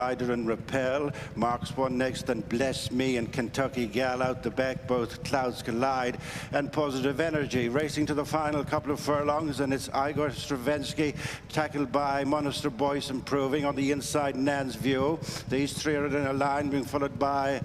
Rider and Repel, Marks one next, and Bless Me and Kentucky Gal out the back. Both clouds collide, and Positive Energy racing to the final couple of furlongs, and it's Igor Stravinsky tackled by Monaster Boyce improving on the inside. Nan's View. These three are in a line, being followed by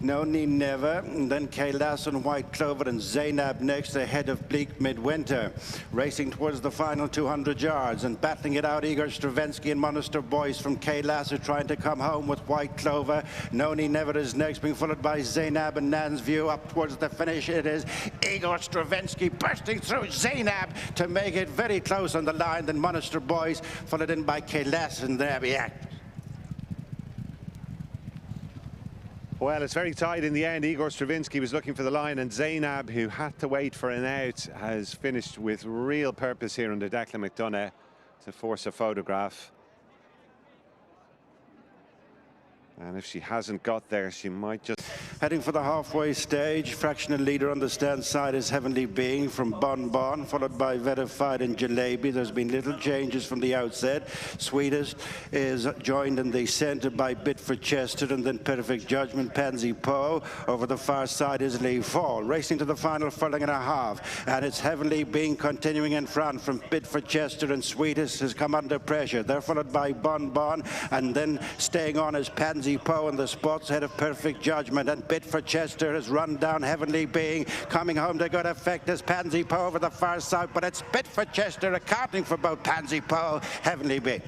No Need Never, and then Kay Lassen, White Clover, and Zainab next ahead of Bleak Midwinter. Racing towards the final 200 yards and battling it out, Igor Stravinsky and Monaster Boyce from Kay Lassen trying to come home with White Clover. No Need Never is next, being followed by Zainab and Nan's View. Up towards the finish, it is Igor Stravinsky bursting through Zainab to make it very close on the line. Then Monaster Boyce followed in by Kay Lassen there. Yeah. Well, it's very tight in the end. Igor Stravinsky was looking for the line, and Zainab, who had to wait for an out, has finished with real purpose here under Declan McDonough to force a photograph. And if she hasn't got there, she might just... Heading for the halfway stage, fractional leader on the stand side is Heavenly Being from Bon Bon, followed by Verified and Jalebi. There's been little changes from the outset. Sweetest is joined in the centre by Bit for Chester, and then Perfect Judgment, Pansy Poe. Over the far side is Lee Fall, racing to the final furlong and a half. And it's Heavenly Being continuing in front from Bit for Chester, and Sweetest has come under pressure. They're followed by Bon Bon, and then staying on is Pansy Poe in the spots ahead of Perfect Judgment, and Bit for Chester has run down Heavenly Being. Coming home to good effect is Pansy Poe over the far side, but it's Bit for Chester accounting for both Pansy Poe, Heavenly Being.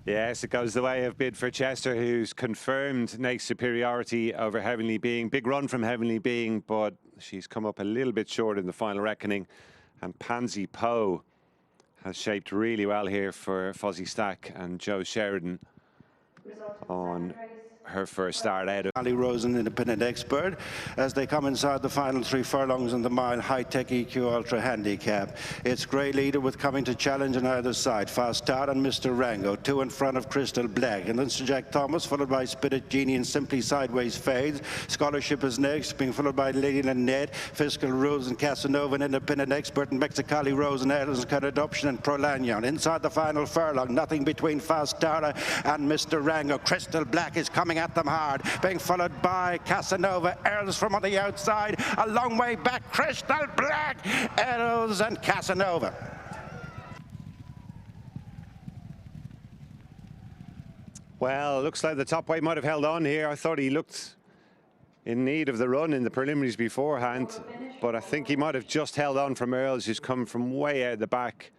Yes, it goes the way of Bid for Chester, who's confirmed Nake's superiority over Heavenly Being. Big run from Heavenly Being, but she's come up a little bit short in the final reckoning. And Pansy Poe has shaped really well here for Fozzie Stack and Joe Sheridan on her first start out of Ali Rosen, independent expert, as they come inside the final 3 furlongs in the mile high-tech EQ Ultra Handicap. It's Grey Leader with coming to challenge on either side. Fast Start and Mr. Rango, 2 in front of Crystal Black, and then Sir Jack Thomas, followed by Spirit Genie and Simply Sideways Fades. Scholarship is next, being followed by Lady Lynette, Fiscal Rules and Casanova, an independent expert, and Mexicali Rose and Adams Cut Adoption and Prolanion. Inside the final furlong, nothing between Fast Starter and Mr. Rango. Crystal Black is coming at them hard, being followed by Casanova. Earls from on the outside, a long way back, Crystal Black, Earls and Casanova. Well, looks like the top weight might have held on here. I thought he looked in need of the run in the preliminaries beforehand, but I think he might have just held on from Earls, who's come from way out the back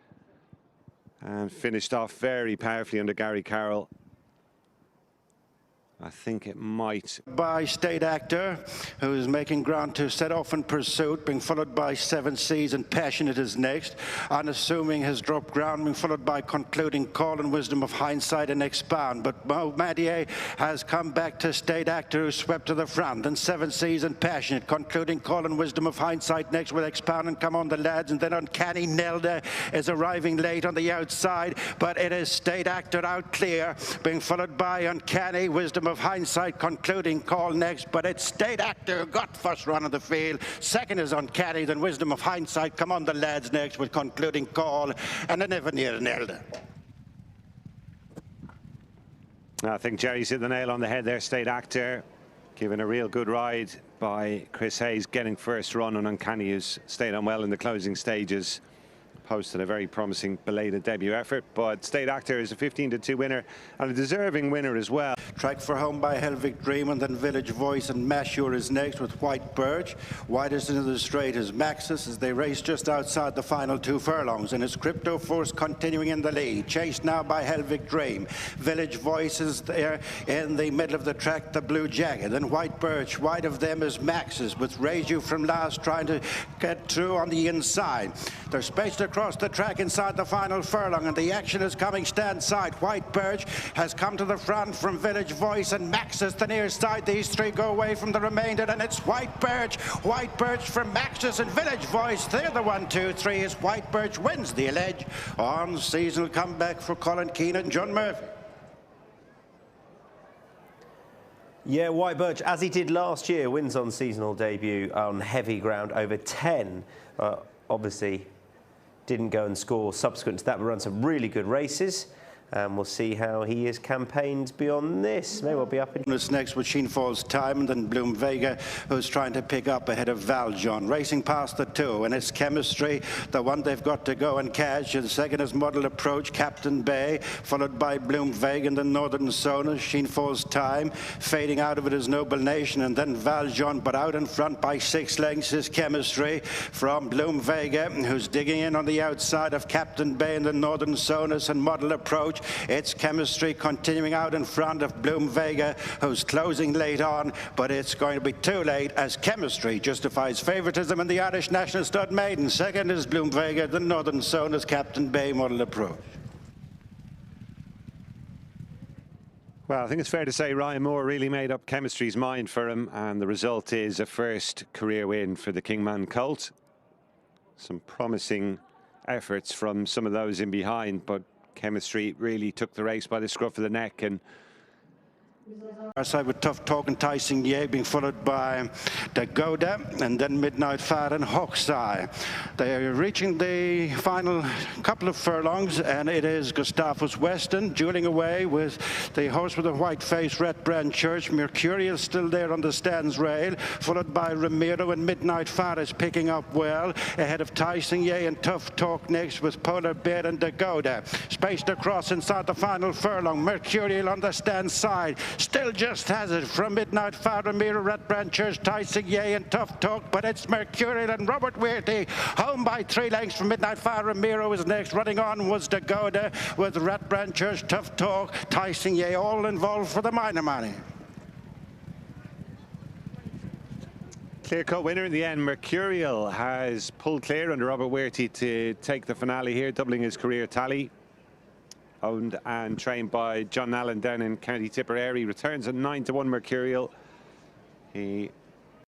and finished off very powerfully under Gary Carroll. I think it might. By State Actor, who is making ground to set off in pursuit, being followed by 7 Seas and Passionate is next. Unassuming has dropped ground, being followed by Concluding Call and Wisdom of Hindsight and Expound. But Mo Madier has come back to State Actor, who swept to the front. And 7 Seas and Passionate, Concluding Call and Wisdom of Hindsight next with Expound and Come On the Lads. And then Uncanny Nelda is arriving late on the outside, but it is State Actor out clear, being followed by Uncanny, Wisdom of Hindsight, Concluding Call next, but it's State Actor who got first run of the field. Second is Uncanny, then Wisdom of Hindsight, Come On the Lads next with Concluding Call, and then Never Near an Elder. I think Jerry's hit the nail on the head there. State Actor given a real good ride by Chris Hayes, getting first run on Uncanny, who's stayed on well in the closing stages. Posted a very promising belated debut effort, but State Actor is a 15-2 winner and a deserving winner as well. Track for Home by Helvic Dream, and then Village Voice and Mashur is next with White Birch. Widest into the straight is Maxis as they race just outside the final 2 furlongs, and it's Crypto Force continuing in the lead, chased now by Helvic Dream. Village Voice is there in the middle of the track, the Blue Jacket, and White Birch. Wide of them is Maxis, with Reju from last trying to get through on the inside. They're spaced across the track inside the final furlong, and the action is coming stand side. White Birch has come to the front from Village Voice and Maxis the near side. These 3 go away from the remainder, and it's White Birch from Maxis and Village Voice. They're the 1, 2, 3 as White Birch wins the Allege on seasonal comeback for Colin Keane and John Murphy. Yeah, White Birch, as he did last year, wins on seasonal debut on heavy ground over 10. Obviously didn't go and score subsequent to that, but run some really good races. And we'll see how he is campaigned beyond this. May well be up in... Next with Sheen Falls Time, and then Bloom Vega, who's trying to pick up ahead of Valjean. Racing past the two, and it's Chemistry, the one they've got to go and catch. And second is Model Approach, Captain Bay, followed by Bloom Vega and the Northern Sona. Sheen Falls Time, fading out of it is Noble Nation, and then Valjean, but out in front by 6 lengths is Chemistry from Bloom Vega, who's digging in on the outside of Captain Bay and the Northern Sonas and Model Approach. It's Chemistry continuing out in front of Bloom Vega, who's closing late on, but it's going to be too late as Chemistry justifies favouritism in the Irish National Stud Maiden. Second is Bloom Vega, the Northern Sonas, Captain Bay, Model Approach. Well, I think it's fair to say Ryan Moore really made up Chemistry's mind for him, and the result is a first career win for the Kingman Colt. Some promising efforts from some of those in behind, but Chemistry really took the race by the scruff of the neck. And our side with Tough Talk and Tyson Ye being followed by Dagoda and then Midnight Fat and Hawkseye. They are reaching the final couple of furlongs, and it is Gustavus Weston dueling away with the horse with the white face, Red Brand Church. Mercurial still there on the stands rail, followed by Ramiro, and Midnight Fat is picking up well ahead of Tyson Ye and Tough Talk next with Polar Bear and Dagoda. Spaced across inside the final furlong. Mercurial on the stand side. Still just has it from Midnight Fat, Ramiro, Red Brand Church, Tyson Ye and Tough Talk, but it's Mercurial and Robert Weirty home by 3 lengths from Midnight Fat. Ramiro is next. Running on was Dagoda with Red Brand Church, Tough Talk, Tyson Ye, all involved for the minor money. Clear-cut winner in the end. Mercurial has pulled clear under Robert Weirty to take the finale here, doubling his career tally. Owned and trained by John Allen down in County Tipperary. Returns at 9-1 Mercurial. He